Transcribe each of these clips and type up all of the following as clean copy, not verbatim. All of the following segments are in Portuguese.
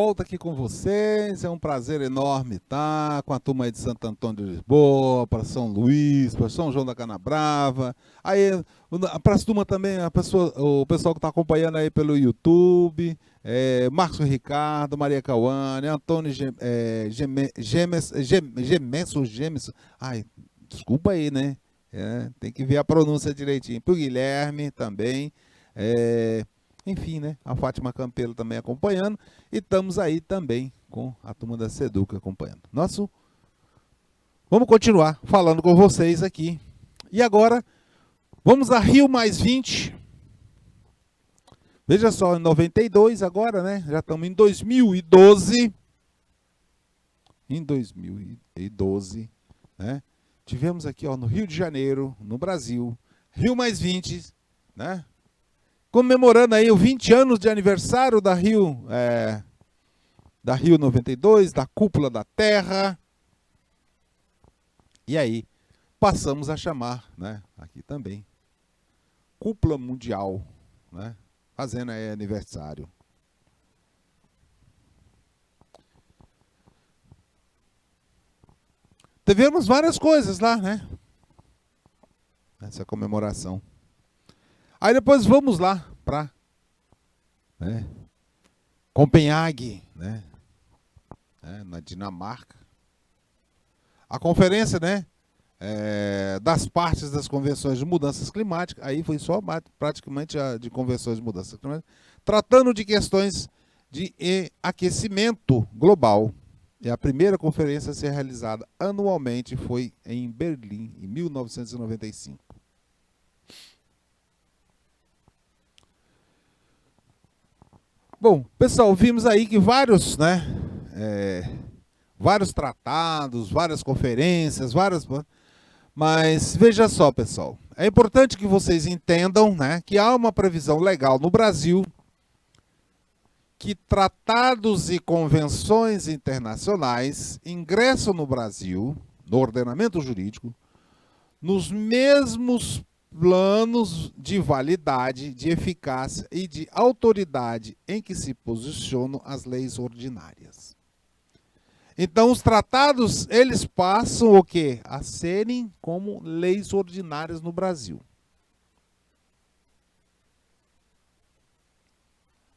volta aqui com vocês. É um prazer enorme estar com a turma aí de Santo Antônio de Lisboa, para São Luís, para São João da Canabrava. Aí, para a turma também, o pessoal que está acompanhando aí pelo YouTube, Márcio Ricardo, Maria Cauane, Antônio Gemesso. Ai, desculpa aí, né? Tem que ver a pronúncia direitinho. Para o Guilherme também. Enfim, né? A Fátima Campelo também acompanhando. E estamos aí também com a turma da Seduca acompanhando. Vamos continuar falando com vocês aqui. E agora, vamos a Rio Mais 20. Veja só, em 92 agora, né? Já estamos em 2012. Em 2012, né? Tivemos aqui, ó, no Rio de Janeiro, no Brasil, Rio Mais 20, né? Comemorando aí os 20 anos de aniversário da Rio 92, da Cúpula da Terra. E aí, passamos a chamar, né, aqui também, Cúpula Mundial, né, fazendo aí aniversário. Tivemos várias coisas lá, né, nessa comemoração. Aí depois vamos lá para Copenhague, né, na Dinamarca. A conferência, né, das partes das convenções de mudanças climáticas, aí foi só praticamente de convenções de mudanças climáticas, tratando de questões de aquecimento global. E a primeira conferência a ser realizada anualmente foi em Berlim, em 1995. Bom, pessoal, vimos aí que vários tratados, várias conferências, mas veja só, pessoal, é importante que vocês entendam, né, que há uma previsão legal no Brasil que tratados e convenções internacionais ingressam no Brasil, no ordenamento jurídico, nos mesmos planos de validade, de eficácia e de autoridade em que se posicionam as leis ordinárias. Então, os tratados, eles passam o quê? A serem como leis ordinárias no Brasil.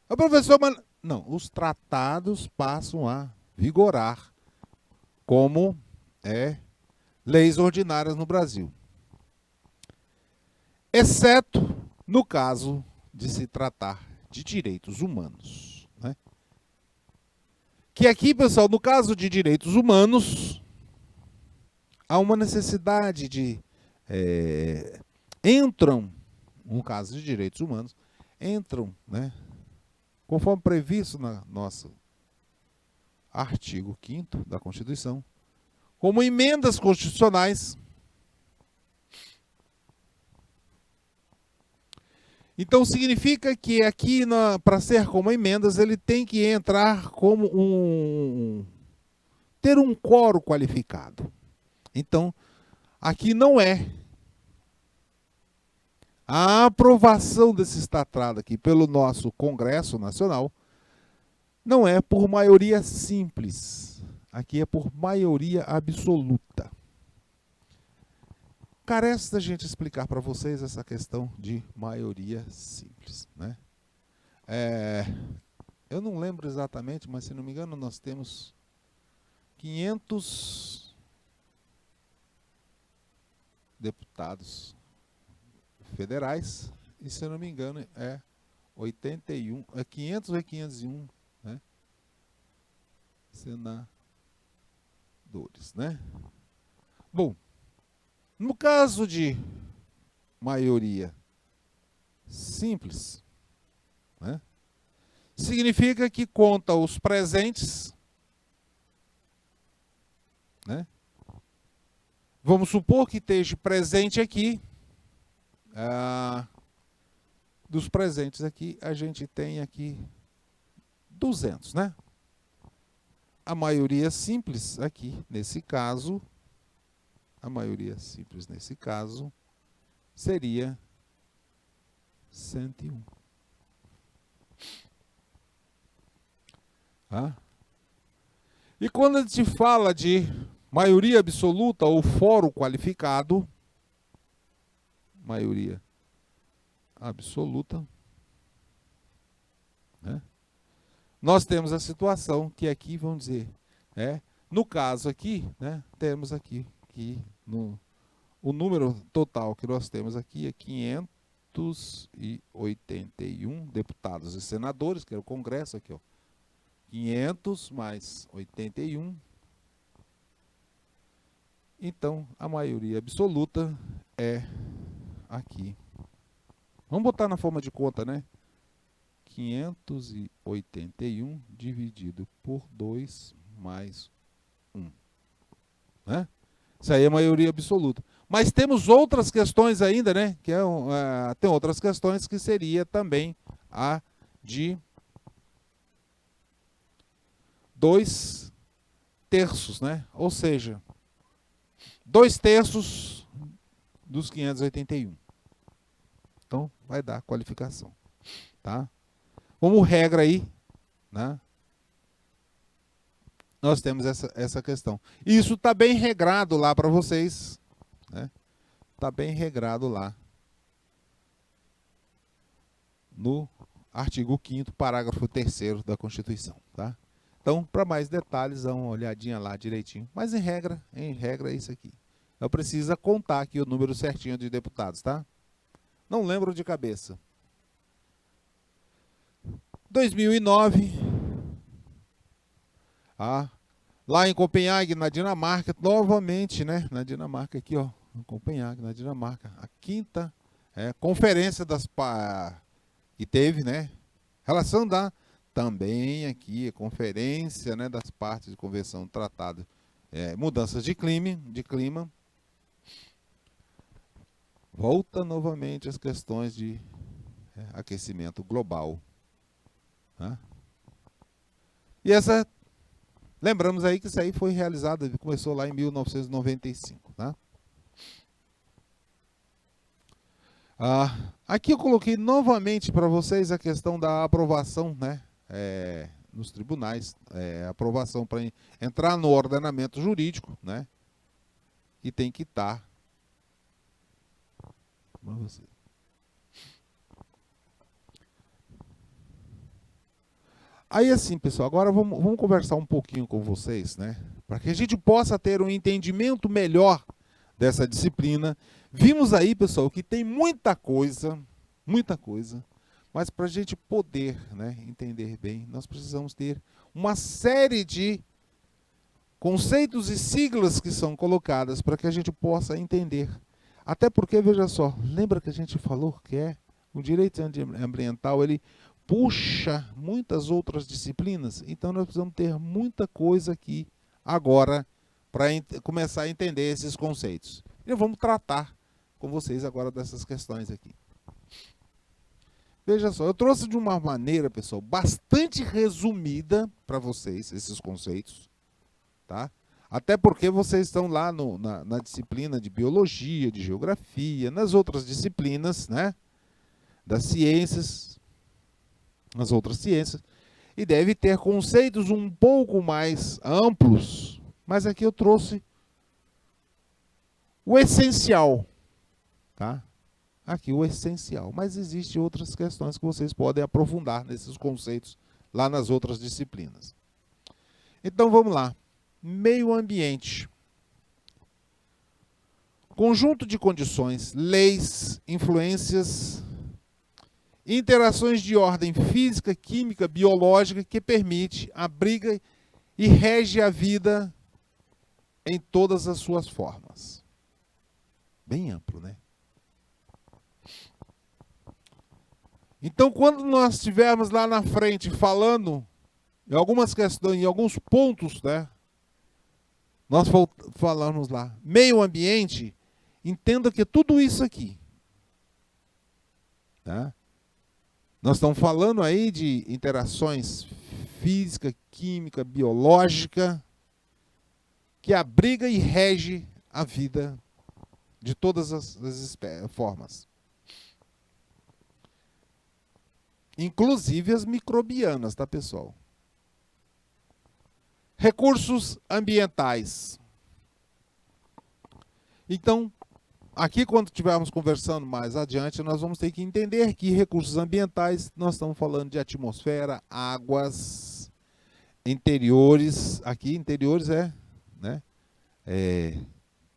O professor, não, os tratados passam a vigorar como leis ordinárias no Brasil. Exceto no caso de se tratar de direitos humanos, né? Que aqui, pessoal, no caso de direitos humanos, há uma necessidade de... entram, no caso de direitos humanos, entram, né, conforme previsto no nosso artigo 5º da Constituição, como emendas constitucionais. Então, significa que aqui, para ser como emendas, ele tem que entrar como ter um quórum qualificado. Então, aqui não é. A aprovação desse tratado aqui pelo nosso Congresso Nacional não é por maioria simples. Aqui é por maioria absoluta. Carece da gente explicar para vocês essa questão de maioria simples, né? Eu não lembro exatamente, mas se não me engano nós temos 500 deputados federais e, se não me engano, 500 ou 501, né, senadores, né? Bom, no caso de maioria simples, né, significa que conta os presentes, né? Vamos supor que esteja presente aqui, dos presentes aqui, a gente tem aqui 200, né? A maioria simples aqui, nesse caso, seria 101. Tá? E quando a gente fala de maioria absoluta ou fórum qualificado, maioria absoluta, né? Nós temos a situação que aqui, vamos dizer, no caso aqui, né, temos aqui que o número total que nós temos aqui é 581 deputados e senadores, que é o Congresso aqui, ó. 500 mais 81. Então, a maioria absoluta é aqui. Vamos botar na forma de conta, né? 581 dividido por 2 mais 1. Né? Isso aí é a maioria absoluta. Mas temos outras questões ainda, né? Que tem outras questões que seria também a de 2/3, né? Ou seja, 2/3 dos 581. Então, vai dar qualificação. Tá? Como regra aí, né? Nós temos essa questão. Isso está bem regrado lá para vocês. Né? Está bem regrado lá. No artigo 5º, parágrafo 3º da Constituição. Tá? Então, para mais detalhes, dá uma olhadinha lá direitinho. Mas em regra é isso aqui. Eu preciso contar aqui o número certinho de deputados, tá? Não lembro de cabeça. 2009, lá em Copenhague, na Dinamarca, novamente, né? Na Dinamarca aqui, ó, em Copenhague, na Dinamarca, a 5ª conferência que teve, né? Relação da também aqui a conferência, né, das partes de convenção do tratado, mudanças de clima. Volta novamente as questões de aquecimento global. Tá? E lembramos aí que isso aí foi realizado, começou lá em 1995. Tá? Aqui eu coloquei novamente para vocês a questão da aprovação, né, nos tribunais, aprovação para entrar no ordenamento jurídico, né, que tem que estar. Aí assim, pessoal, agora vamos conversar um pouquinho com vocês, né? Para que a gente possa ter um entendimento melhor dessa disciplina. Vimos aí, pessoal, que tem muita coisa, mas para a gente poder, né, entender bem, nós precisamos ter uma série de conceitos e siglas que são colocadas para que a gente possa entender. Até porque, veja só, lembra que a gente falou que o direito ambiental, ele puxa muitas outras disciplinas, então nós precisamos ter muita coisa aqui agora para começar a entender esses conceitos. E vamos tratar com vocês agora dessas questões aqui. Veja só, eu trouxe de uma maneira, pessoal, bastante resumida para vocês esses conceitos, tá? Até porque vocês estão lá na disciplina de biologia, de geografia, nas outras disciplinas, né, das ciências, nas outras ciências, e deve ter conceitos um pouco mais amplos, mas aqui eu trouxe o essencial, tá? Aqui o essencial, mas existem outras questões que vocês podem aprofundar nesses conceitos lá nas outras disciplinas. Então vamos lá. Meio ambiente. Conjunto de condições, leis, influências, interações de ordem física, química, biológica que permite, abriga e rege a vida em todas as suas formas. Bem amplo, né? Então, quando nós estivermos lá na frente falando em algumas questões, em alguns pontos, né? Nós falamos lá, meio ambiente, entenda que tudo isso aqui, tá? Nós estamos falando aí de interações física, química, biológica, que abriga e rege a vida de todas as formas. Inclusive as microbianas, tá, pessoal? Recursos ambientais. Então, aqui quando estivermos conversando mais adiante, nós vamos ter que entender que recursos ambientais, nós estamos falando de atmosfera, águas, interiores. Aqui, interiores né,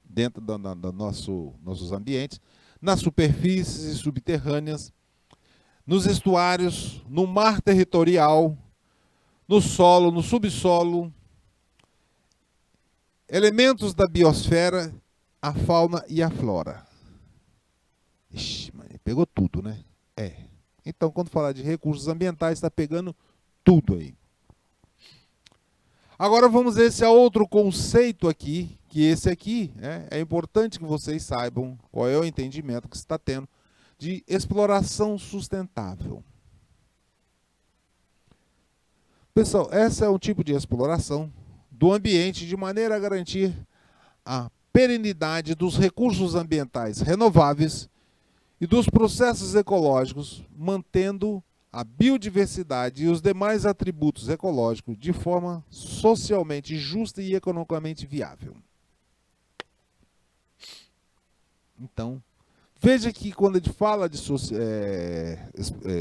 dentro do nossos ambientes, nas superfícies e subterrâneas, nos estuários, no mar territorial, no solo, no subsolo, elementos da biosfera, a fauna e a flora. Ixi, mano, pegou tudo, né? Então, quando falar de recursos ambientais, está pegando tudo aí. Agora vamos ver esse outro conceito aqui, que esse aqui é importante que vocês saibam qual é o entendimento que você está tendo de exploração sustentável. Pessoal, esse é um tipo de exploração do ambiente de maneira a garantir a perenidade dos recursos ambientais renováveis e dos processos ecológicos, mantendo a biodiversidade e os demais atributos ecológicos de forma socialmente justa e economicamente viável. Então, veja que quando a gente fala de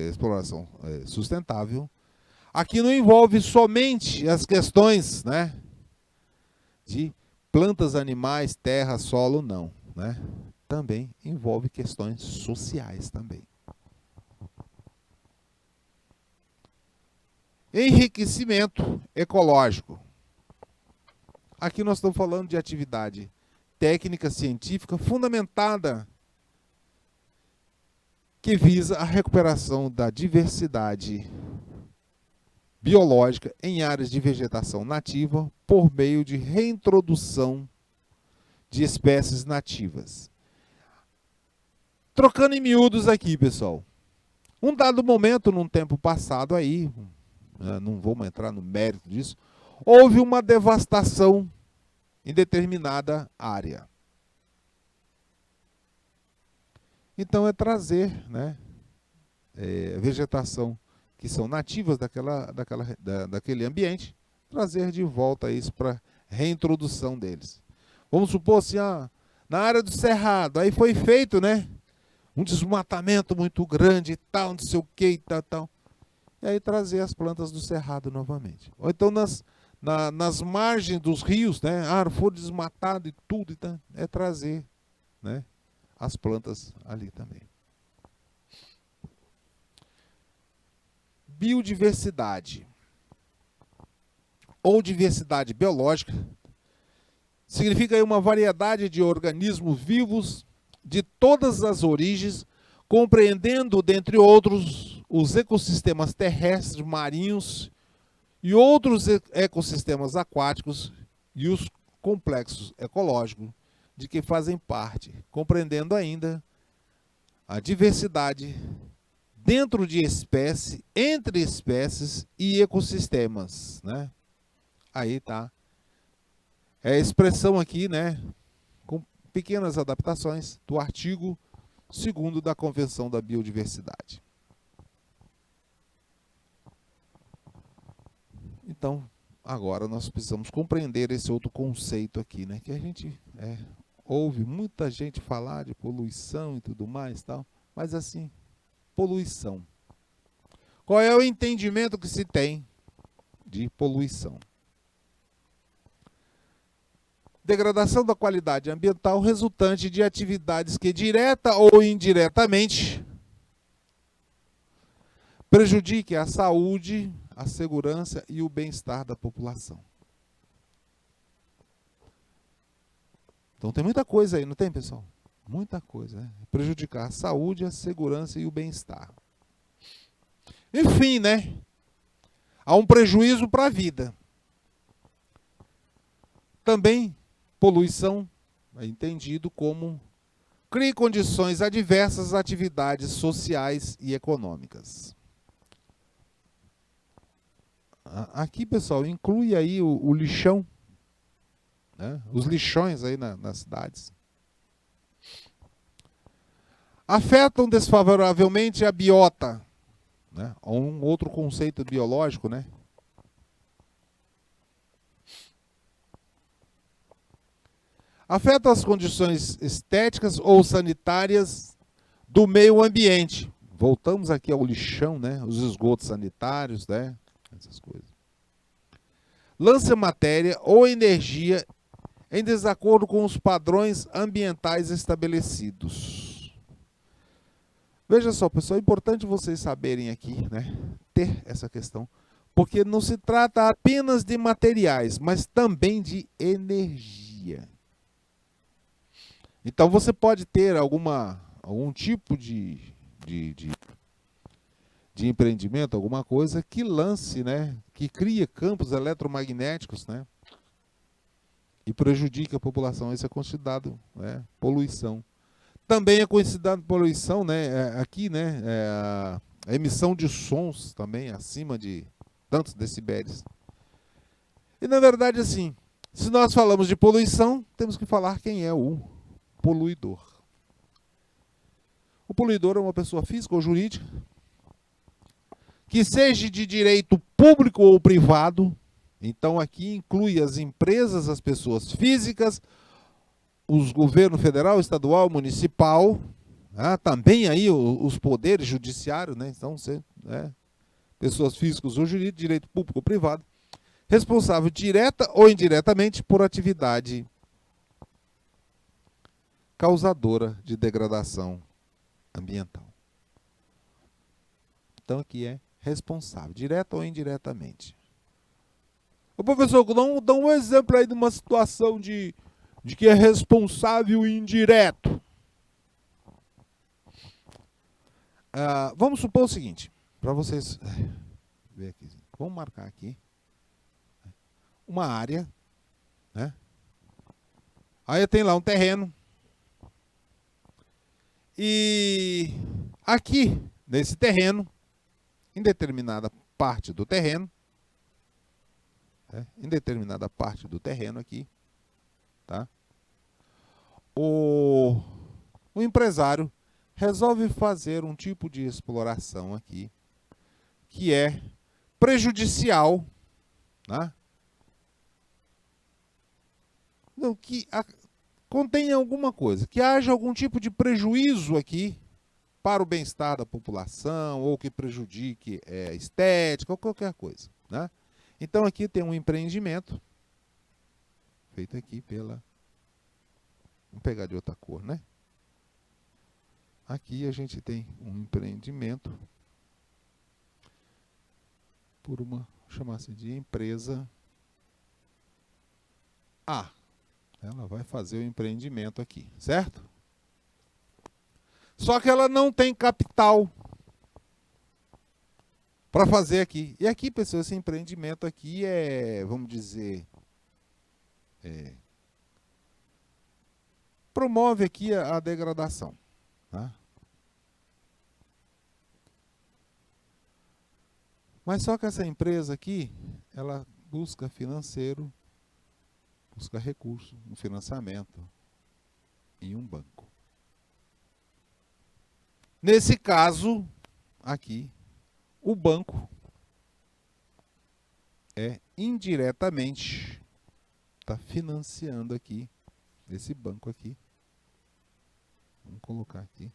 exploração sustentável, aqui não envolve somente as questões, né, de plantas, animais, terra, solo, não, né? Também envolve questões sociais também. Enriquecimento ecológico. Aqui nós estamos falando de atividade técnica, científica, fundamentada, que visa a recuperação da diversidade biológica em áreas de vegetação nativa por meio de reintrodução de espécies nativas. Trocando em miúdos aqui, pessoal. Um dado momento, num tempo passado aí, não vamos entrar no mérito disso, houve uma devastação em determinada área. Então é trazer, né, vegetação que são nativas daquele ambiente, trazer de volta isso para reintrodução deles. Vamos supor assim, na área do Cerrado, aí foi feito, né, um desmatamento muito grande e tal, não sei o que e tal. E aí trazer as plantas do Cerrado novamente. Ou então nas margens dos rios, né, for desmatado e tudo, então, é trazer, né, as plantas ali também. Biodiversidade ou diversidade biológica significa aí uma variedade de organismos vivos de todas as origens, compreendendo, dentre outros, os ecossistemas terrestres, marinhos e outros ecossistemas aquáticos e os complexos ecológicos de que fazem parte, compreendendo ainda a diversidade dentro de espécie, entre espécies e ecossistemas, né? Aí tá. É a expressão aqui, né, com pequenas adaptações do artigo 2º da Convenção da Biodiversidade. Então, agora nós precisamos compreender esse outro conceito aqui, né, que a gente ouve muita gente falar de poluição e tudo mais, tal, mas assim, poluição. Qual é o entendimento que se tem de poluição? Degradação da qualidade ambiental resultante de atividades que, direta ou indiretamente, prejudiquem a saúde, a segurança e o bem-estar da população. Então tem muita coisa aí, não tem, pessoal? Muita coisa, né? Prejudicar a saúde, a segurança e o bem-estar. Enfim, né? Há um prejuízo para a vida. Também, poluição é entendido como cria condições adversas às atividades sociais e econômicas. Aqui, pessoal, inclui aí o lixão, né? Os lixões aí nas cidades. Afetam desfavoravelmente a biota, né? Um outro conceito biológico, né? Afeta as condições estéticas ou sanitárias do meio ambiente. Voltamos aqui ao lixão, né? Os esgotos sanitários, né? Essas coisas. Lança matéria ou energia em desacordo com os padrões ambientais estabelecidos. Veja só, pessoal, é importante vocês saberem aqui, né? Ter essa questão. Porque não se trata apenas de materiais, mas também de energia. Então você pode ter algum tipo de empreendimento, alguma coisa que lance, né, que cria campos eletromagnéticos, né, e prejudica a população. Isso é considerado, né, poluição. Também é considerado poluição, né, aqui, né, a emissão de sons também acima de tantos decibéis. E na verdade, assim, se nós falamos de poluição, temos que falar quem é o poluidor. O poluidor é uma pessoa física ou jurídica que seja de direito público ou privado. Então aqui inclui as empresas, as pessoas físicas, os governos federal, estadual, municipal, também aí os poderes judiciários, né? Então, pessoas físicas ou jurídicas, direito público ou privado, responsável direta ou indiretamente por atividade causadora de degradação ambiental. Então aqui é responsável, direta ou indiretamente. Ô professor, dá um exemplo aí de uma situação de que é responsável indireto. Vamos supor o seguinte, para vocês ver aqui, vamos marcar aqui uma área, né? Aí tem lá um terreno. E aqui, nesse terreno, em determinada parte do terreno, aqui, tá? O empresário resolve fazer um tipo de exploração aqui que é prejudicial, né? Não, que contém alguma coisa, que haja algum tipo de prejuízo aqui para o bem-estar da população, ou que prejudique a estética, ou qualquer coisa, né? Então aqui tem um empreendimento, feito aqui pela... Vamos pegar de outra cor, né? Aqui a gente tem um empreendimento por chama-se de empresa A. Ela vai fazer o empreendimento aqui, certo? Só que ela não tem capital para fazer aqui. E aqui, pessoal, esse empreendimento aqui vamos dizer, promove aqui a degradação, tá? Mas só que essa empresa aqui, ela busca financeiro, busca recurso, um financiamento em um banco. Nesse caso, aqui, o banco indiretamente está financiando aqui, esse banco aqui. Vamos colocar aqui,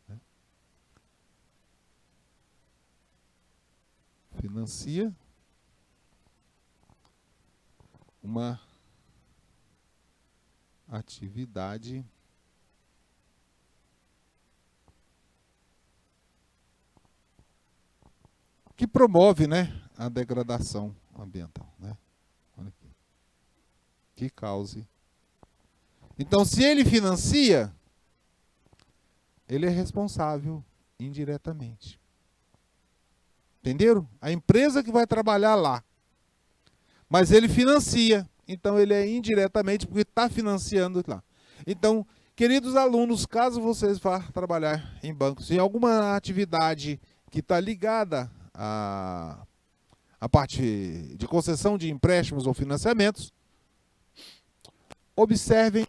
né? Financia uma atividade que promove, né, a degradação ambiental, né? Olha aqui. Que cause. Então, se ele financia, ele é responsável indiretamente. Entenderam? A empresa que vai trabalhar lá. Mas ele financia, então ele é indiretamente porque está financiando lá. Então, queridos alunos, caso vocês vá trabalhar em bancos, em alguma atividade que está ligada à parte de concessão de empréstimos ou financiamentos, observem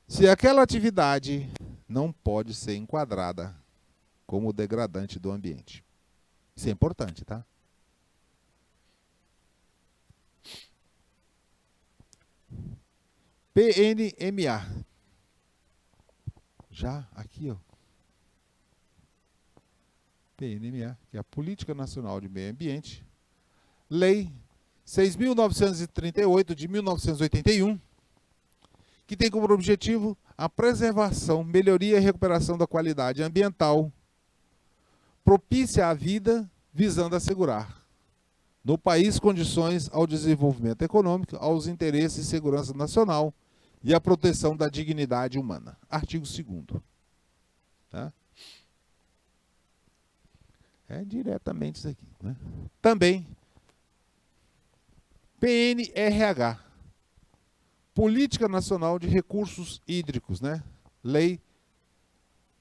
se aquela atividade não pode ser enquadrada como degradante do ambiente. Isso é importante, tá? PNMA. Já aqui, ó. PNMA, que é a Política Nacional de Meio Ambiente. Lei 6.938 de 1981, que tem como objetivo a preservação, melhoria e recuperação da qualidade ambiental, propícia à vida, visando assegurar no país condições ao desenvolvimento econômico, aos interesses de segurança nacional e à proteção da dignidade humana. Artigo 2º. Tá? É diretamente isso aqui, né? Também, PNRH, Política Nacional de Recursos Hídricos, né? Lei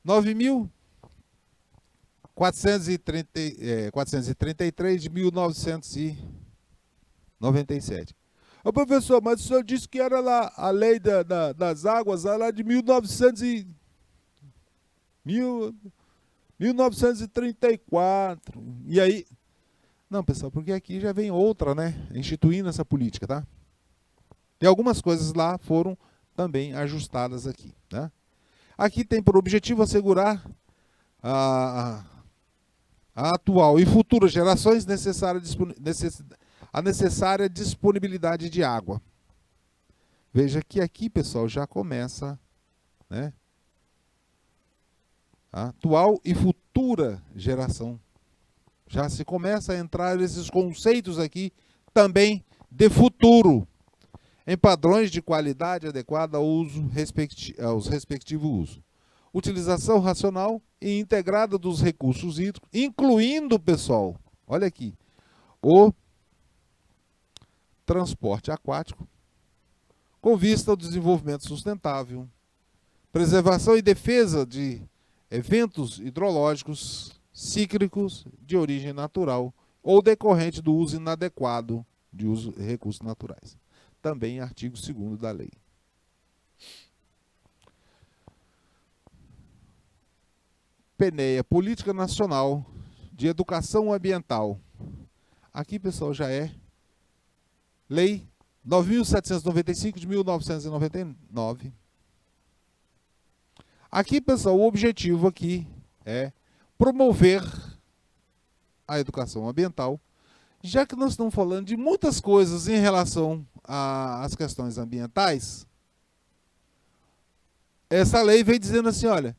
9.433 de 1997. Ô, professor, mas o senhor disse que era lá a lei das águas, lá de 1934. E aí... Não, pessoal, porque aqui já vem outra, né? Instituindo essa política, tá? E algumas coisas lá foram também ajustadas aqui, né? Aqui tem por objetivo assegurar a atual e futuras gerações a necessária disponibilidade de água. Veja que aqui, pessoal, já começa, né? A atual e futura geração. Já se começa a entrar esses conceitos aqui também de futuro, em padrões de qualidade adequada aos respectivos usos. Utilização racional e integrada dos recursos hídricos, incluindo, pessoal, olha aqui, o transporte aquático, com vista ao desenvolvimento sustentável, preservação e defesa de eventos hidrológicos cíclicos de origem natural ou decorrente do uso inadequado de recursos naturais. Também artigo 2º da lei. PNEA, Política Nacional de Educação Ambiental. Aqui, pessoal, já é Lei 9.795 de 1999. Aqui, pessoal, o objetivo aqui é promover a educação ambiental, já que nós estamos falando de muitas coisas em relação às questões ambientais. Essa lei vem dizendo assim, olha,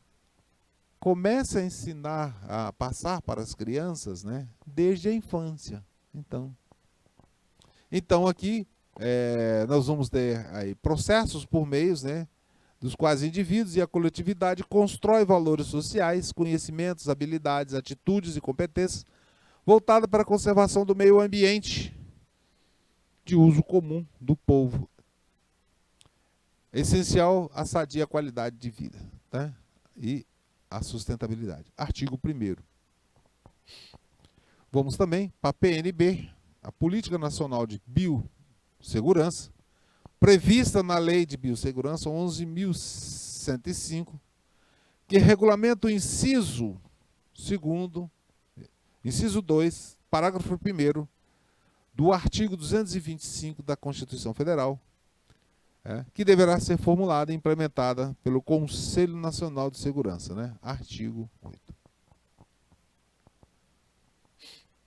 comece a ensinar, a passar para as crianças, né, desde a infância. Então aqui nós vamos ter aí processos por meios, né, dos quais indivíduos e a coletividade constroem valores sociais, conhecimentos, habilidades, atitudes e competências voltadas para a conservação do meio ambiente de uso comum do povo. Essencial a sadia qualidade de vida, tá? E a sustentabilidade. Artigo 1º. Vamos também para a PNB, a Política Nacional de Biossegurança, prevista na Lei de Biossegurança 11.105, que regulamenta o inciso 2, parágrafo 1º do artigo 225 da Constituição Federal, que deverá ser formulada e implementada pelo Conselho Nacional de Segurança, né? Artigo 8.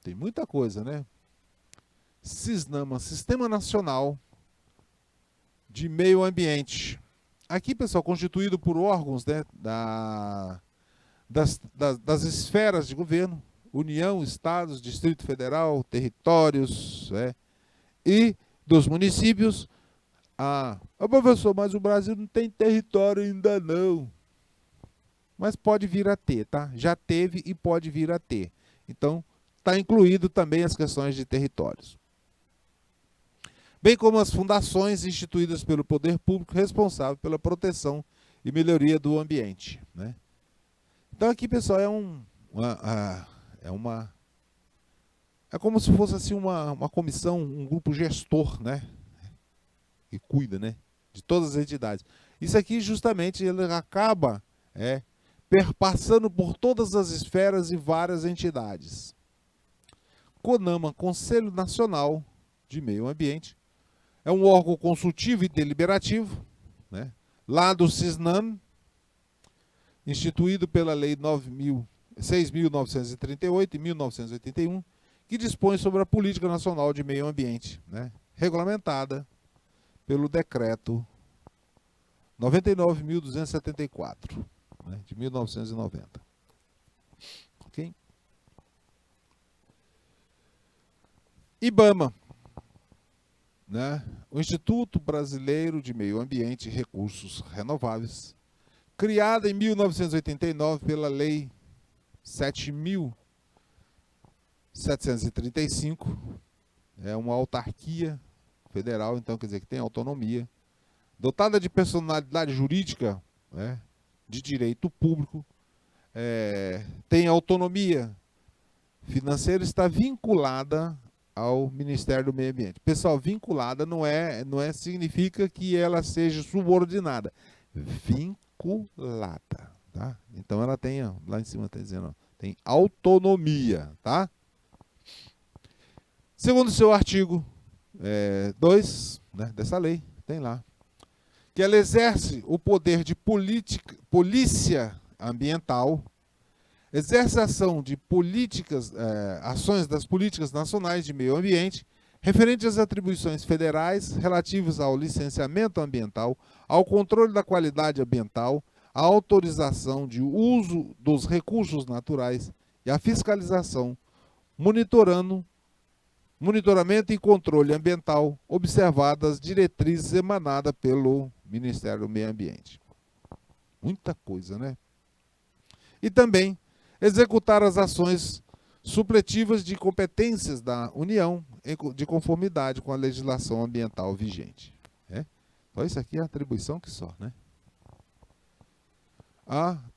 Tem muita coisa, né? SISNAMA, Sistema Nacional de Meio Ambiente. Aqui, pessoal, constituído por órgãos, né, das esferas de governo, União, Estados, Distrito Federal, territórios, e dos municípios. Professor, mas o Brasil não tem território ainda não. Mas pode vir a ter, tá? Já teve e pode vir a ter. Então, está incluído também as questões de territórios. Bem como as fundações instituídas pelo poder público responsável pela proteção e melhoria do ambiente, né? Então aqui, pessoal, é como se fosse assim uma comissão, um grupo gestor, né? Que cuida, né, de todas as entidades. Isso aqui, justamente, ele acaba perpassando por todas as esferas e várias entidades. CONAMA, Conselho Nacional de Meio Ambiente, é um órgão consultivo e deliberativo, né, lá do CISNAM, instituído pela Lei 6.938 e 1981, que dispõe sobre a Política Nacional de Meio Ambiente, né, regulamentada pelo Decreto 99.274, né, de 1990. Ok? IBAMA, né, o Instituto Brasileiro de Meio Ambiente e Recursos Renováveis, criada em 1989 pela Lei 7.735, é uma autarquia federal, então quer dizer que tem autonomia, dotada de personalidade jurídica, né, de direito público, tem autonomia financeira, está vinculada ao Ministério do Meio Ambiente. Pessoal, vinculada não significa que ela seja subordinada. Vinculada, tá? Então ela tem, ó, lá em cima está dizendo, ó, tem autonomia, tá? Segundo o seu artigo 2, né, dessa lei, tem lá, que ela exerce o poder de polícia ambiental, exerce a ação de ações das políticas nacionais de meio ambiente, referente às atribuições federais relativas ao licenciamento ambiental, ao controle da qualidade ambiental, à autorização de uso dos recursos naturais e à fiscalização, monitoramento e controle ambiental, observadas as diretrizes emanadas pelo Ministério do Meio Ambiente. Muita coisa, né? E também executar as ações supletivas de competências da União de conformidade com a legislação ambiental vigente. Então isso aqui é a atribuição que só, né?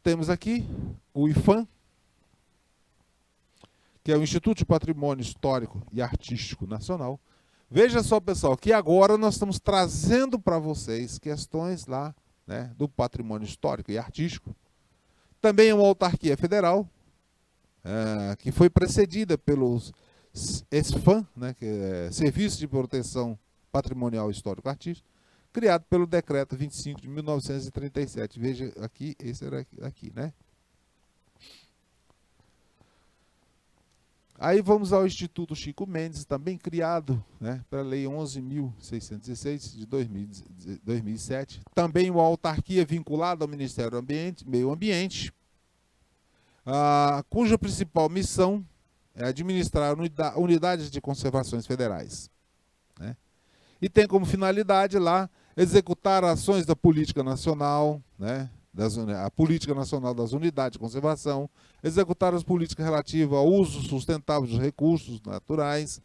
Temos aqui o IPHAN, que é o Instituto de Patrimônio Histórico e Artístico Nacional. Veja só, pessoal, que agora nós estamos trazendo para vocês questões lá, né, do patrimônio histórico e artístico. Também é uma autarquia federal, que foi precedida pelos SFAM, né, que é Serviço de Proteção Patrimonial Histórico Artístico, criado pelo Decreto 25 de 1937. Veja aqui, esse era aqui, né? Aí vamos ao Instituto Chico Mendes, também criado, né, pela Lei 11.616 de 2007. Também uma autarquia vinculada ao Ministério do Meio Ambiente, cuja principal missão é administrar unidades de conservações federais, né? E tem como finalidade lá executar ações da política nacional, né, a política nacional das unidades de conservação, executar as políticas relativas ao uso sustentável dos recursos naturais,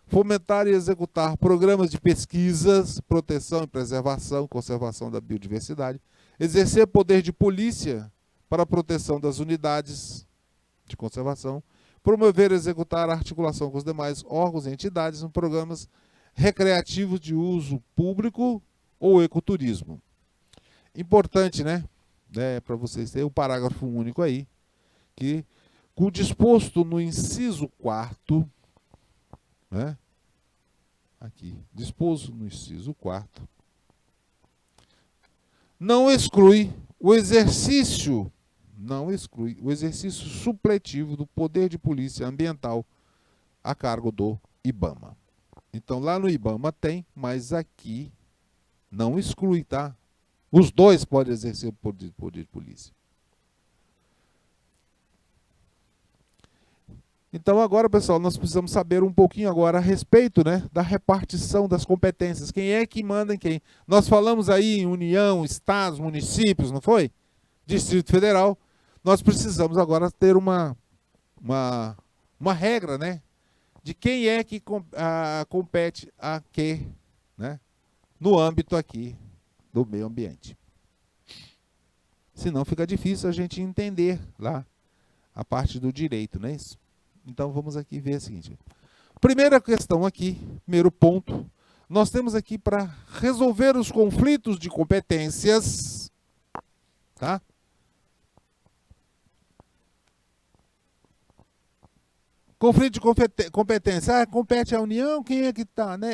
fomentar e executar programas de pesquisas, proteção e preservação, conservação da biodiversidade, exercer poder de polícia para a proteção das unidades de conservação, promover e executar a articulação com os demais órgãos e entidades em programas recreativos de uso público ou ecoturismo. Importante, né? Para vocês terem o parágrafo único aí, que o disposto no inciso 4º, né? Aqui, disposto no inciso 4º, não exclui o exercício supletivo do poder de polícia ambiental a cargo do IBAMA. Então, lá no IBAMA tem, mas aqui não exclui, tá? Os dois podem exercer o poder de polícia. Então, agora, pessoal, nós precisamos saber um pouquinho agora a respeito, né, da repartição das competências. Quem é que manda em quem? Nós falamos aí em União, Estados, municípios, não foi? Distrito Federal. Nós precisamos agora ter uma regra, né, de quem é que compete a quê, né, no âmbito aqui do meio ambiente. Senão fica difícil a gente entender lá a parte do direito, não é isso? Então vamos aqui ver o seguinte. Primeira questão aqui, primeiro ponto, nós temos aqui para resolver os conflitos de competências, tá? Conflito de competência. Ah, compete à União, quem é que está? Né?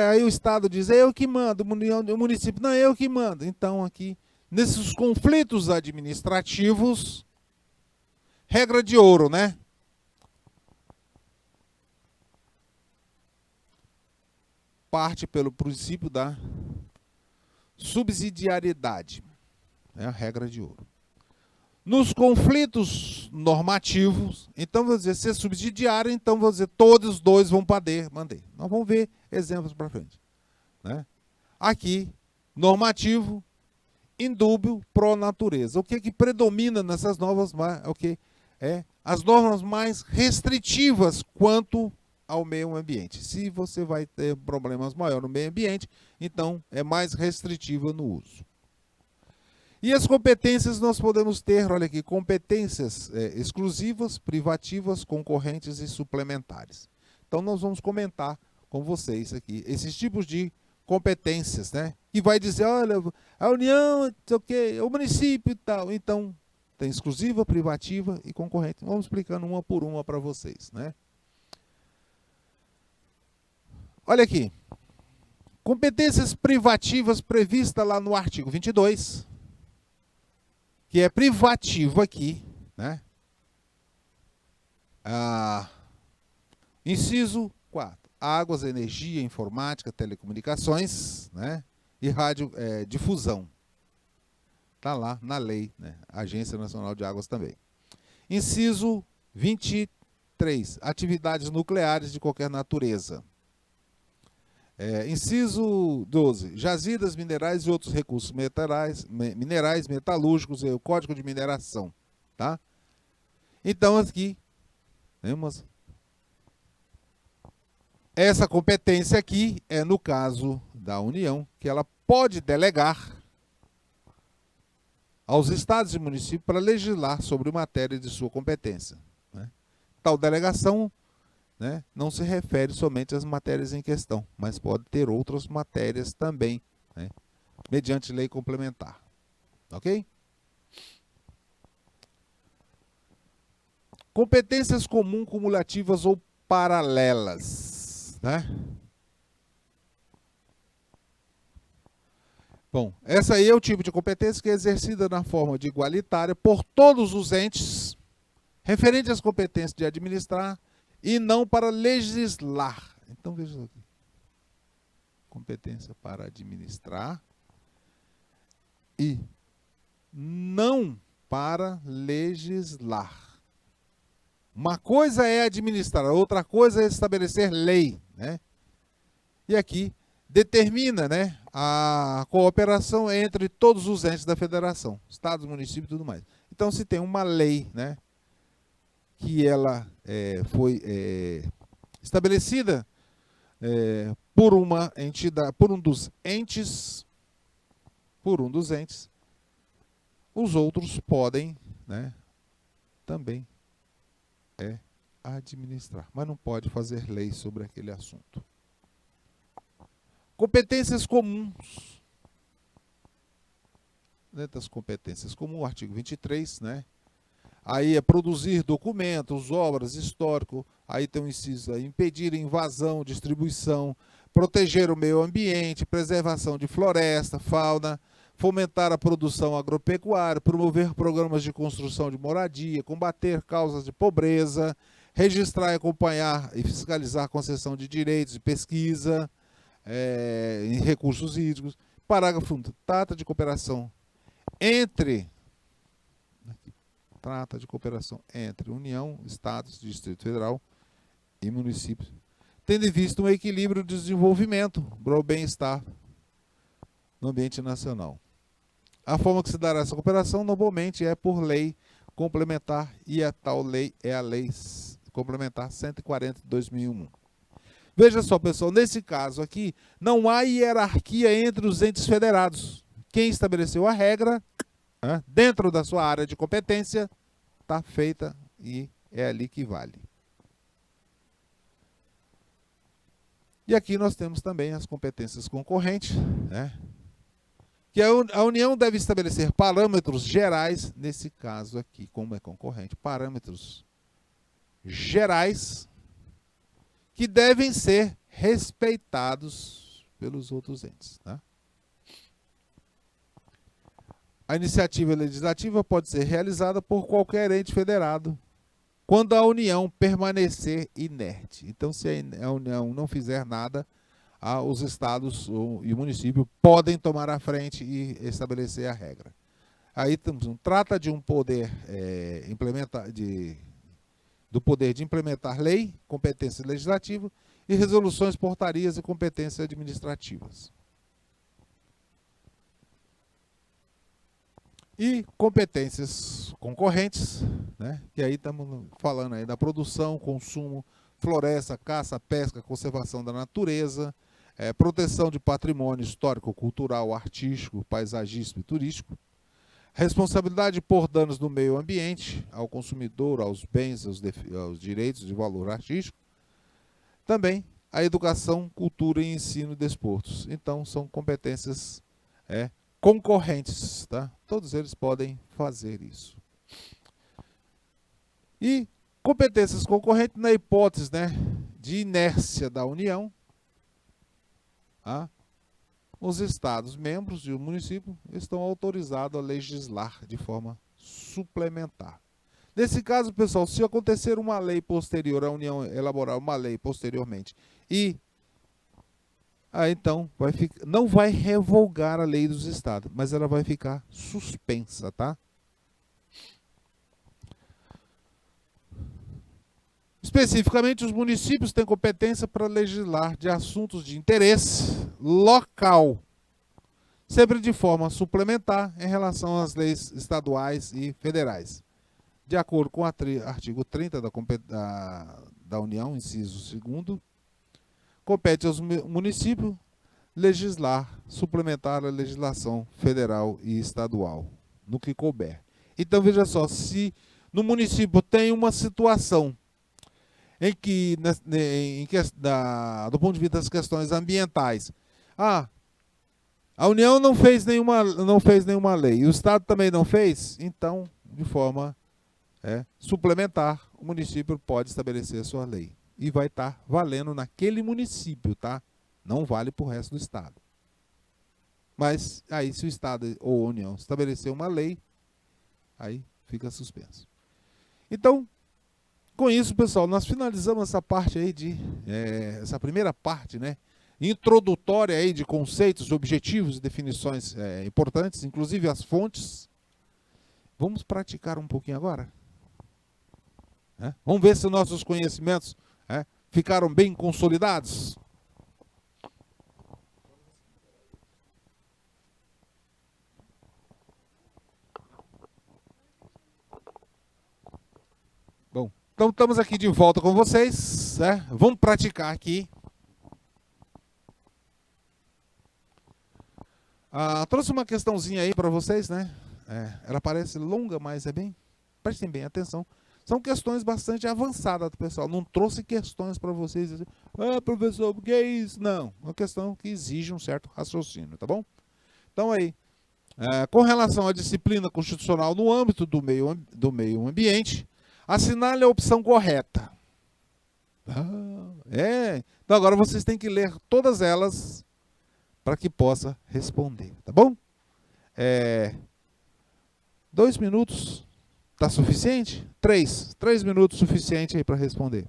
Aí o Estado diz, é eu que mando, o município, não, é eu que mando. Então, aqui, nesses conflitos administrativos, regra de ouro, né? Parte pelo princípio da subsidiariedade. É a regra de ouro. Nos conflitos normativos, então vou dizer, se é subsidiário, então vou dizer, todos os dois vão poder mandar. Nós vamos ver exemplos para frente. Né? Aqui, normativo, indúbio, pró natureza. O que predomina nessas normas? O que é as normas mais restritivas quanto ao meio ambiente. Se você vai ter problemas maiores no meio ambiente, então é mais restritiva no uso. E as competências nós podemos ter, olha aqui, competências exclusivas, privativas, concorrentes e suplementares. Então nós vamos comentar com vocês aqui esses tipos de competências, né? Que vai dizer, olha, a União, o município e tal. Então, tem exclusiva, privativa e concorrente. Vamos explicando uma por uma para vocês, né? Olha aqui. Competências privativas previstas lá no artigo 22, que é privativo aqui, né? Inciso 4. Águas, energia, informática, telecomunicações, né? E radiodifusão. Está lá na lei, né? Agência Nacional de Águas também. Inciso 23. Atividades nucleares de qualquer natureza. Inciso 12. Jazidas, minerais e outros recursos minerais, metalúrgicos e o Código de Mineração. Tá? Então, aqui, temos essa competência aqui é no caso da União, que ela pode delegar aos estados e municípios para legislar sobre matéria de sua competência. Né? Tal delegação, né, não se refere somente às matérias em questão, mas pode ter outras matérias também, né, mediante lei complementar. Ok? Competências comuns, cumulativas ou paralelas. Né? Bom, essa aí é o tipo de competência que é exercida na forma de igualitária por todos os entes referente às competências de administrar e não para legislar. Então, veja aqui. Competência para administrar e não para legislar. Uma coisa é administrar, outra coisa é estabelecer lei, né? E aqui determina, né, a cooperação entre todos os entes da federação, estados, municípios e tudo mais. Então, se tem uma lei, né, que ela foi estabelecida por uma entidade, por um dos entes, os outros podem, né, também administrar, mas não pode fazer lei sobre aquele assunto. Competências comuns. Dentro das competências comuns, o artigo 23, né? Aí é produzir documentos, obras, histórico. Aí tem um inciso aí, impedir invasão, distribuição, proteger o meio ambiente, preservação de floresta, fauna, fomentar a produção agropecuária, promover programas de construção de moradia, combater causas de pobreza, registrar, acompanhar e fiscalizar a concessão de direitos de pesquisa em recursos hídricos. Parágrafo 1. Trata de cooperação entre União, Estados, Distrito Federal e municípios, tendo em vista um equilíbrio de desenvolvimento para o bem-estar no ambiente nacional. A forma que se dará essa cooperação normalmente é por lei complementar, e a tal lei é a Lei Complementar 140 de 2001. Veja só, pessoal, nesse caso aqui, não há hierarquia entre os entes federados. Quem estabeleceu a regra, dentro da sua área de competência, está feita e é ali que vale. E aqui nós temos também as competências concorrentes, né? Que a União deve estabelecer parâmetros gerais, nesse caso aqui, como é concorrente, parâmetros gerais que devem ser respeitados pelos outros entes. Tá? A iniciativa legislativa pode ser realizada por qualquer ente federado, quando a União permanecer inerte. Então, se a União não fizer nada, os estados e o município podem tomar a frente e estabelecer a regra. Aí trata de um poder do poder de implementar lei, competência legislativa, e resoluções, portarias e competências administrativas. E competências concorrentes, né? Que aí estamos falando aí da produção, consumo, floresta, caça, pesca, conservação da natureza, proteção de patrimônio histórico, cultural, artístico, paisagístico e turístico, responsabilidade por danos do meio ambiente, ao consumidor, aos bens, aos direitos de valor artístico, também a educação, cultura e ensino e desportos. Então, são competências concorrentes, tá? Todos eles podem fazer isso. E competências concorrentes na hipótese, né, de inércia da União, os estados membros e o município estão autorizados a legislar de forma suplementar. Nesse caso, pessoal, se acontecer uma lei posterior, a União elaborar uma lei posteriormente e então não vai revogar a lei dos estados, mas ela vai ficar suspensa, tá? Especificamente, os municípios têm competência para legislar de assuntos de interesse local, sempre de forma suplementar em relação às leis estaduais e federais. De acordo com o artigo 30 da União, inciso 2º, compete aos municípios legislar, suplementar a legislação federal e estadual, no que couber. Então, veja só, se no município tem uma situação em que, do ponto de vista das questões ambientais, a União não fez nenhuma lei, e o Estado também não fez, então, de forma suplementar, o município pode estabelecer a sua lei. E vai estar valendo naquele município, tá? Não vale para o resto do Estado. Mas aí, se o Estado ou a União estabelecer uma lei, aí fica suspenso. Então, com isso, pessoal, nós finalizamos essa parte aí essa primeira parte, né? Introdutória aí de conceitos, objetivos e definições importantes, inclusive as fontes. Vamos praticar um pouquinho agora? Vamos ver se nossos conhecimentos ficaram bem consolidados. Bom, então estamos aqui de volta com vocês. Vamos praticar aqui. Trouxe uma questãozinha aí para vocês, né? Ela parece longa, mas prestem bem atenção. São questões bastante avançadas, pessoal. Não trouxe questões para vocês dizer, professor, o que é isso? Não, uma questão que exige um certo raciocínio, tá bom? Então aí, com relação à disciplina constitucional no âmbito do meio ambiente, assinale a opção correta. Então agora vocês têm que ler todas elas para que possa responder, tá bom? 2 minutos tá suficiente? 3 minutos suficiente aí para responder.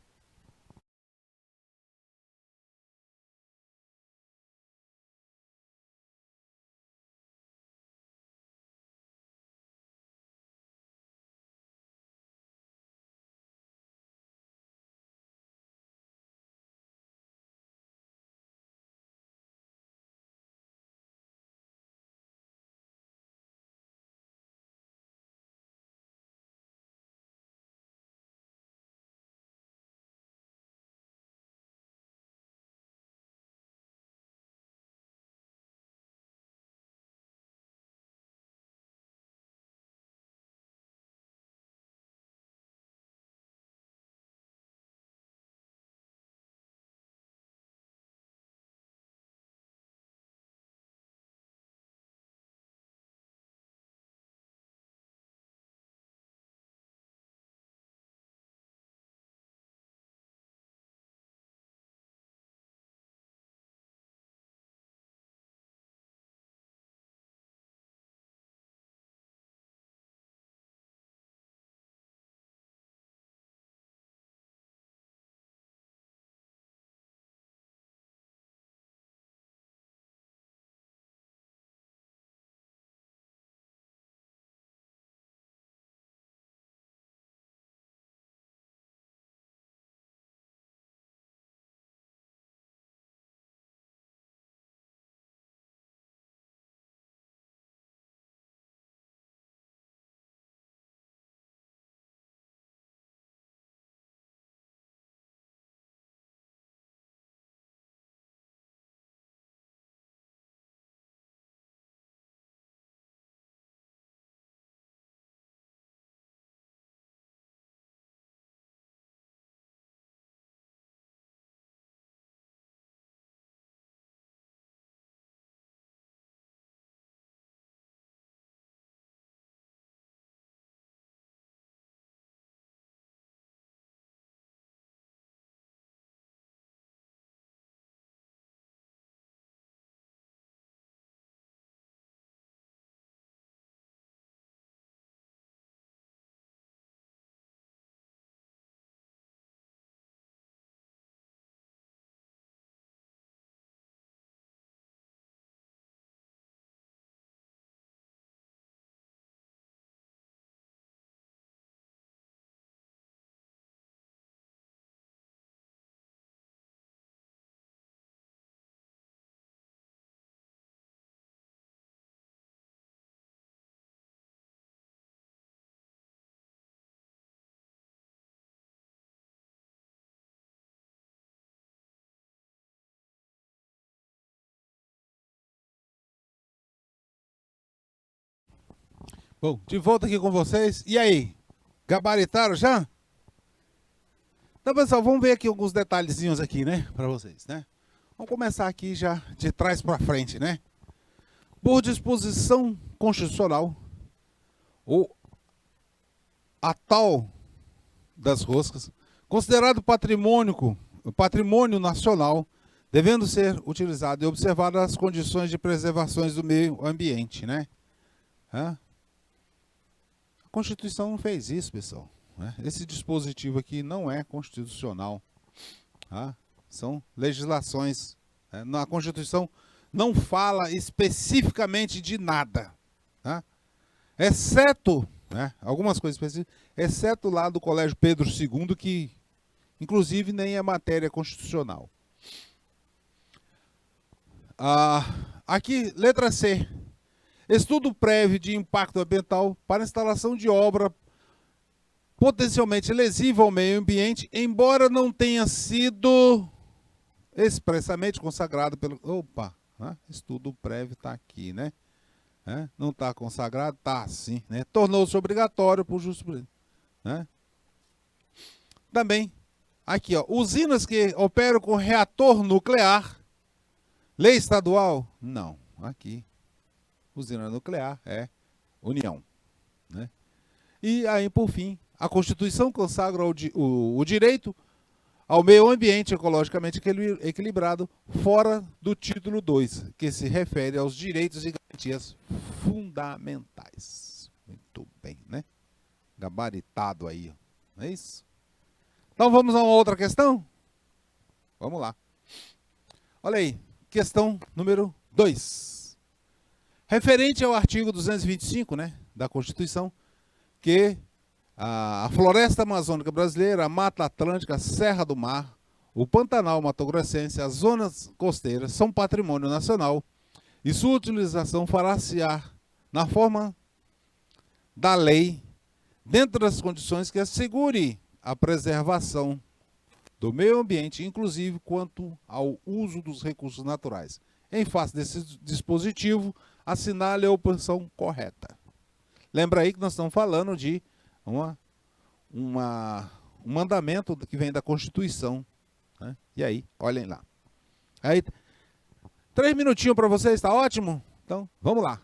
Bom, de volta aqui com vocês. E aí? Gabaritaram já? Então, pessoal, vamos ver aqui alguns detalhezinhos aqui, né, para vocês, né? Vamos começar aqui já de trás para frente, né? Por disposição constitucional, o a tal das roscas, considerado patrimônio nacional, devendo ser utilizado e observado as condições de preservação do meio ambiente, né? A Constituição não fez isso, pessoal, né? Esse dispositivo aqui não é constitucional, tá? São legislações, né? A Constituição não fala especificamente de nada, tá? Exceto, né, algumas coisas específicas, exceto lá do Colégio Pedro II, que inclusive nem é matéria constitucional. Aqui, letra C. Estudo prévio de impacto ambiental para instalação de obra potencialmente lesiva ao meio ambiente, embora não tenha sido expressamente consagrado pelo... Opa, né? Estudo prévio está aqui, né? Não está consagrado? Está sim, né? Tornou-se obrigatório por justo... né? Também, aqui, ó, usinas que operam com reator nuclear, lei estadual? Não, aqui, usina nuclear é União, né? E aí, por fim, a Constituição consagra o direito ao meio ambiente ecologicamente equilibrado, fora do título 2, que se refere aos direitos e garantias fundamentais. Muito bem, né? Gabaritado aí, não é isso? Então vamos a uma outra questão? Vamos lá. Olha aí, questão número 2. Referente ao artigo 225, né, da Constituição, que a floresta amazônica brasileira, a Mata Atlântica, a Serra do Mar, o Pantanal Mato-Grossense, as zonas costeiras são patrimônio nacional e sua utilização fará-se-á na forma da lei, dentro das condições que assegure a preservação do meio ambiente, inclusive quanto ao uso dos recursos naturais. Em face desse dispositivo, assinale a opção correta. Lembra aí que nós estamos falando de um mandamento que vem da Constituição, né? E aí, olhem lá. Aí, 3 minutinhos para vocês, está ótimo? Então, vamos lá.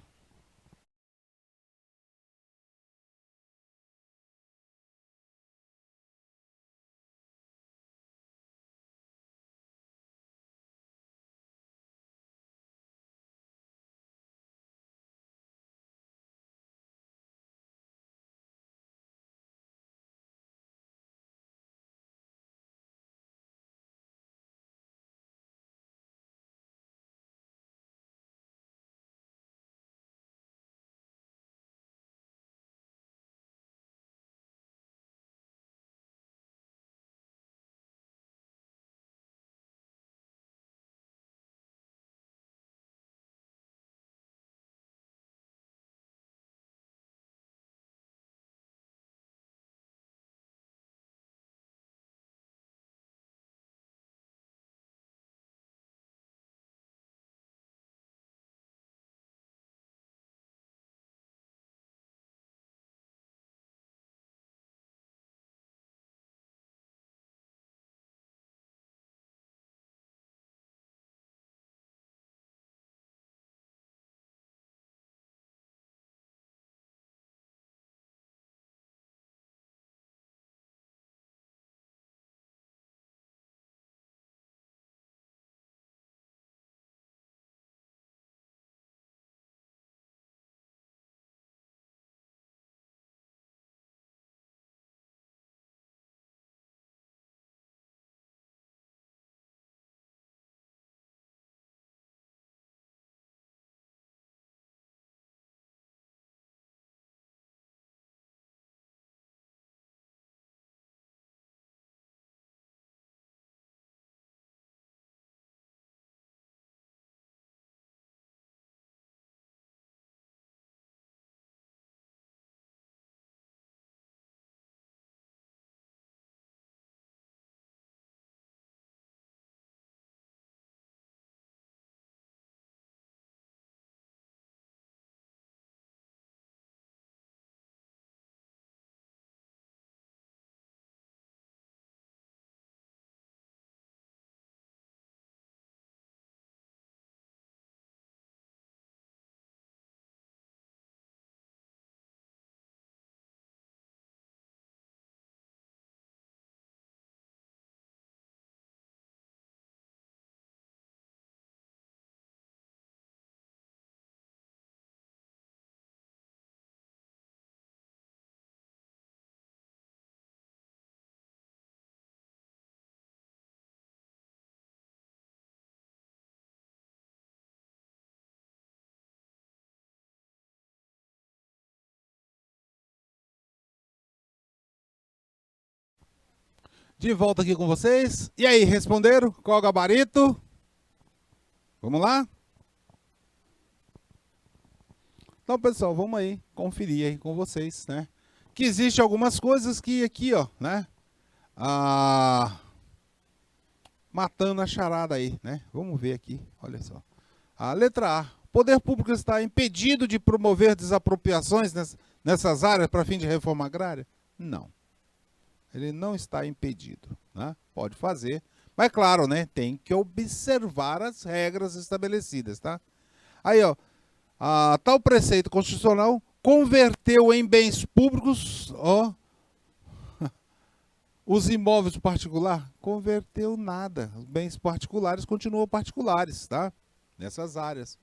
De volta aqui com vocês. E aí, responderam? Qual o gabarito? Vamos lá? Então, pessoal, vamos aí conferir aí com vocês, né? Que existe algumas coisas que aqui, ó, né? Matando a charada aí, né? Vamos ver aqui, olha só. A letra A. O poder público está impedido de promover desapropriações nessas áreas para fim de reforma agrária? Não. Ele não está impedido, né? Pode fazer, mas claro, né? Tem que observar as regras estabelecidas, tá? Aí, ó, tal preceito constitucional converteu em bens públicos, ó, os imóveis particulares. Converteu nada. Os bens particulares continuam particulares, tá? Nessas áreas.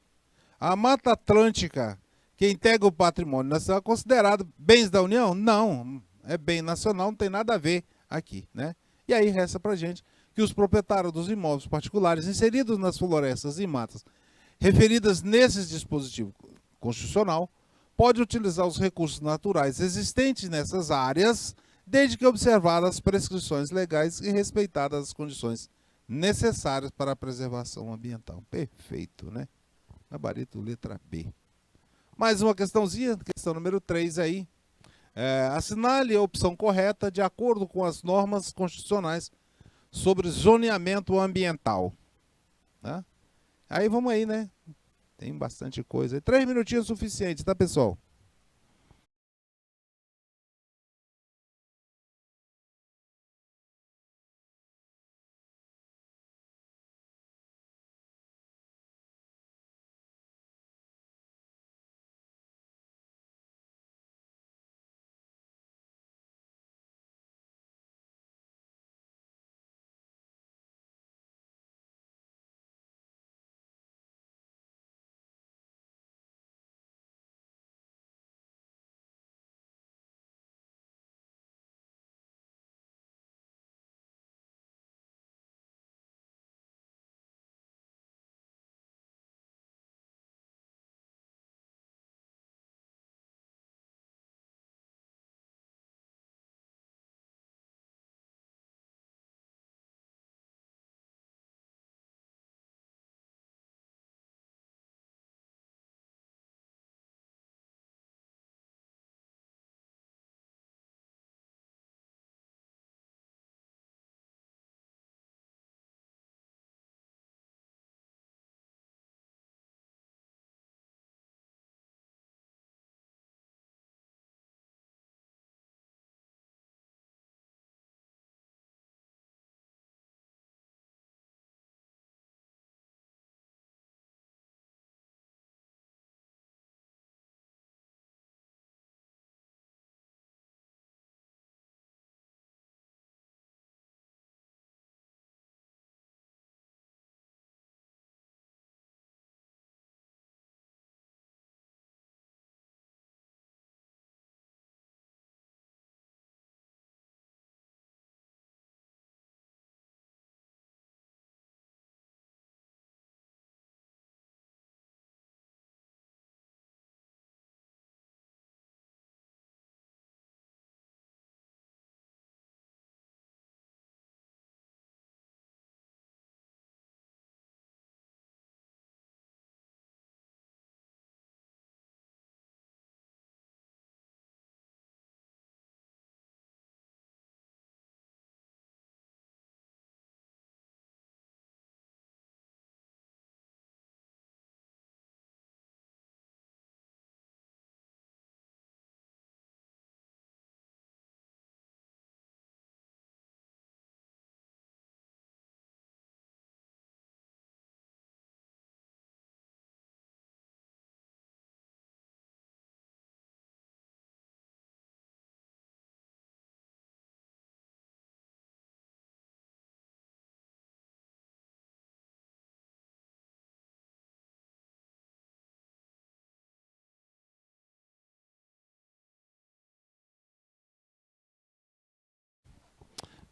A Mata Atlântica, que integra o patrimônio nacional, é considerado bens da União? Não. É bem nacional, não tem nada a ver aqui, né? E aí resta pra gente que os proprietários dos imóveis particulares inseridos nas florestas e matas referidas nesses dispositivos constitucional pode utilizar os recursos naturais existentes nessas áreas, desde que observadas as prescrições legais e respeitadas as condições necessárias para a preservação ambiental. Perfeito, né? Gabarito letra B. Mais uma questãozinha, questão número 3 aí. Assinale a opção correta de acordo com as normas constitucionais sobre zoneamento ambiental. Tá? Aí vamos aí, né? Tem bastante coisa. 3 minutinhos suficientes, tá, pessoal?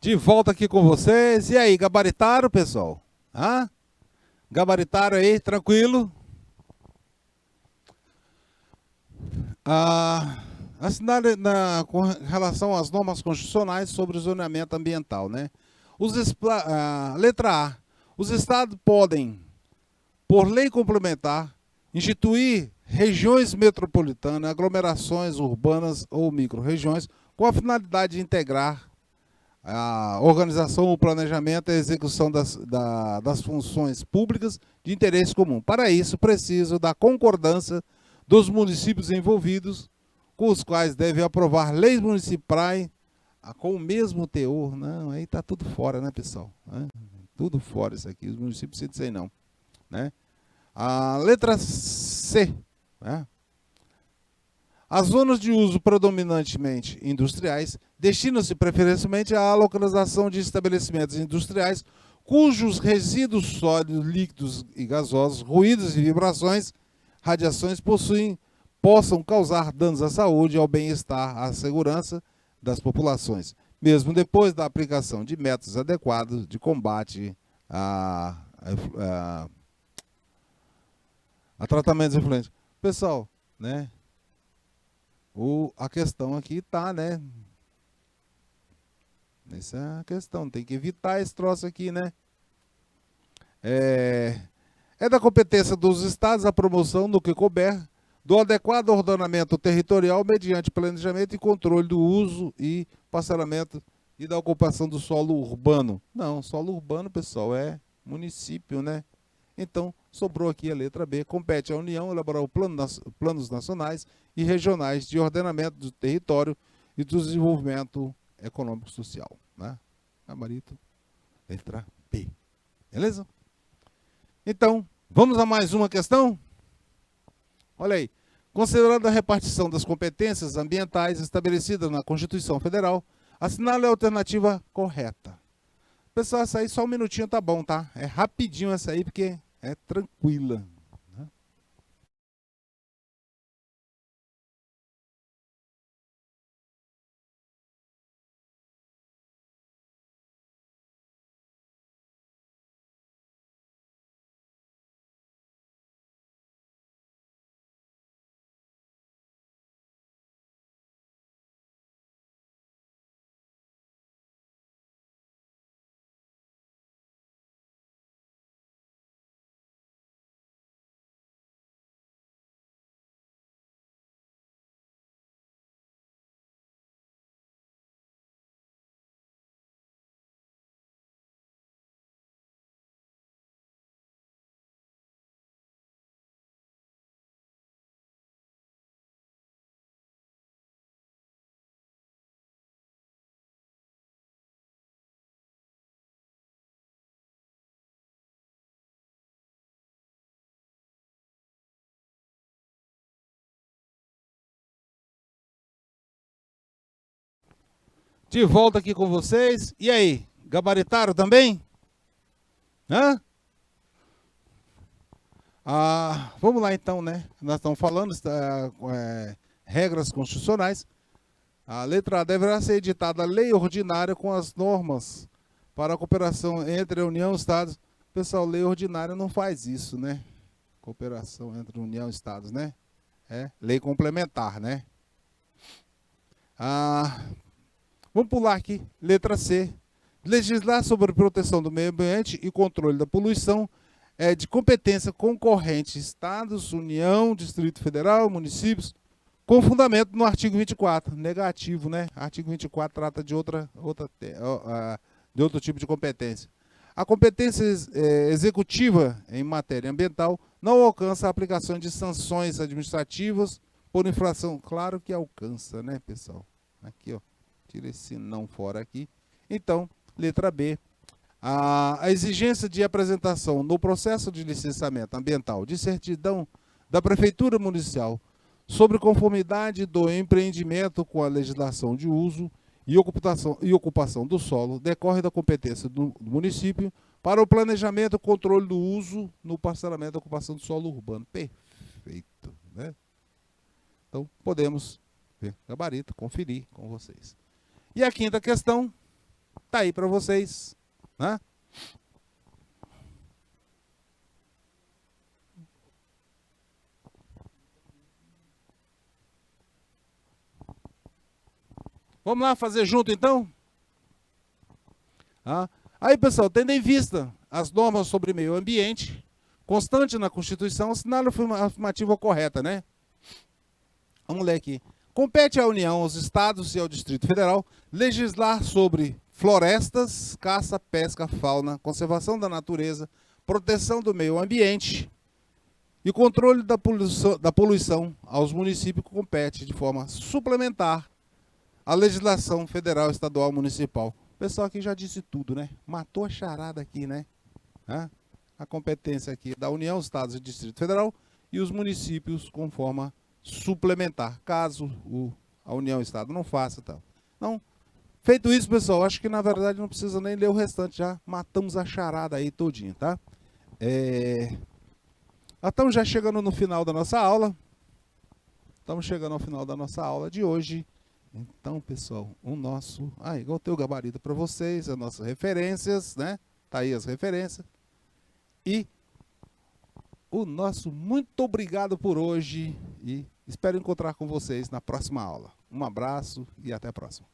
De volta aqui com vocês. E aí, gabaritaram, pessoal? Hã? Gabaritaram aí, tranquilo? Com relação às normas constitucionais sobre o zoneamento ambiental, né? Letra A. Os estados podem, por lei complementar, instituir regiões metropolitanas, aglomerações urbanas ou micro-regiões com a finalidade de integrar a organização, o planejamento e a execução das funções públicas de interesse comum. Para isso, preciso da concordância dos municípios envolvidos, com os quais devem aprovar leis municipais com o mesmo teor. Não, aí está tudo fora, né, pessoal? Tudo fora isso aqui, os municípios precisam disso aí não. Né? A letra C, né? As zonas de uso predominantemente industriais destinam-se preferencialmente à localização de estabelecimentos industriais cujos resíduos sólidos, líquidos e gasosos, ruídos e vibrações, radiações possam causar danos à saúde, ao bem-estar, à segurança das populações, mesmo depois da aplicação de métodos adequados de combate a tratamentos influentes. Pessoal, né? A questão aqui está, né? Essa é a questão, tem que evitar esse troço aqui, né? É da competência dos estados a promoção, no que couber, do adequado ordenamento territorial mediante planejamento e controle do uso e parcelamento e da ocupação do solo urbano. Não, solo urbano, pessoal, é município, né? Então, sobrou aqui a letra B. Compete à União elaborar planos nacionais e regionais de ordenamento do território e do desenvolvimento econômico e social. Né? Gabarito, letra B. Beleza? Então, vamos a mais uma questão? Olha aí. Considerando a repartição das competências ambientais estabelecidas na Constituição Federal, assinale a alternativa correta. Pessoal, essa aí só um minutinho tá bom, tá? É rapidinho essa aí, porque é tranquila. Né? De volta aqui com vocês. E aí, gabaritaram também? Hã? Vamos lá então, né? Nós estamos falando regras constitucionais. A letra A deverá ser editada lei ordinária com as normas para a cooperação entre a União e os Estados. Pessoal, lei ordinária não faz isso, né? Cooperação entre a União e Estados, né? É lei complementar, né? Vamos pular aqui, letra C. Legislar sobre proteção do meio ambiente e controle da poluição é de competência concorrente Estados, União, Distrito Federal, municípios, com fundamento no artigo 24. Negativo, né? Artigo 24 trata de outro tipo de competência. A competência executiva em matéria ambiental não alcança a aplicação de sanções administrativas por infração. Claro que alcança, né, pessoal? Aqui, ó. Tira esse não fora aqui. Então, letra B. A exigência de apresentação no processo de licenciamento ambiental de certidão da Prefeitura Municipal sobre conformidade do empreendimento com a legislação de uso e ocupação do solo decorre da competência do município para o planejamento e controle do uso no parcelamento da ocupação do solo urbano. Perfeito, né? Então, podemos ver gabarito, conferir com vocês. E a quinta questão está aí para vocês. Né? Vamos lá fazer junto então? Ah, aí, pessoal, tendo em vista as normas sobre meio ambiente, constante na Constituição, assinale a afirmativa correta, né? Vamos ler aqui. Compete à União, aos Estados e ao Distrito Federal legislar sobre florestas, caça, pesca, fauna, conservação da natureza, proteção do meio ambiente e controle da poluição aos municípios que compete de forma suplementar à legislação federal, estadual, municipal. O pessoal aqui já disse tudo, né? Matou a charada aqui, né? A competência aqui da União, Estados e Distrito Federal e os municípios com forma suplementar, caso a União e o Estado não faça tal. Então, feito isso, pessoal, acho que na verdade não precisa nem ler o restante, já matamos a charada aí todinha, tá? Estamos já chegando no final da nossa aula. Estamos chegando ao final da nossa aula de hoje. Então, pessoal, igual tem o gabarito para vocês, as nossas referências, né? Tá aí as referências. E o nosso muito obrigado por hoje e espero encontrar com vocês na próxima aula. Um abraço e até a próxima.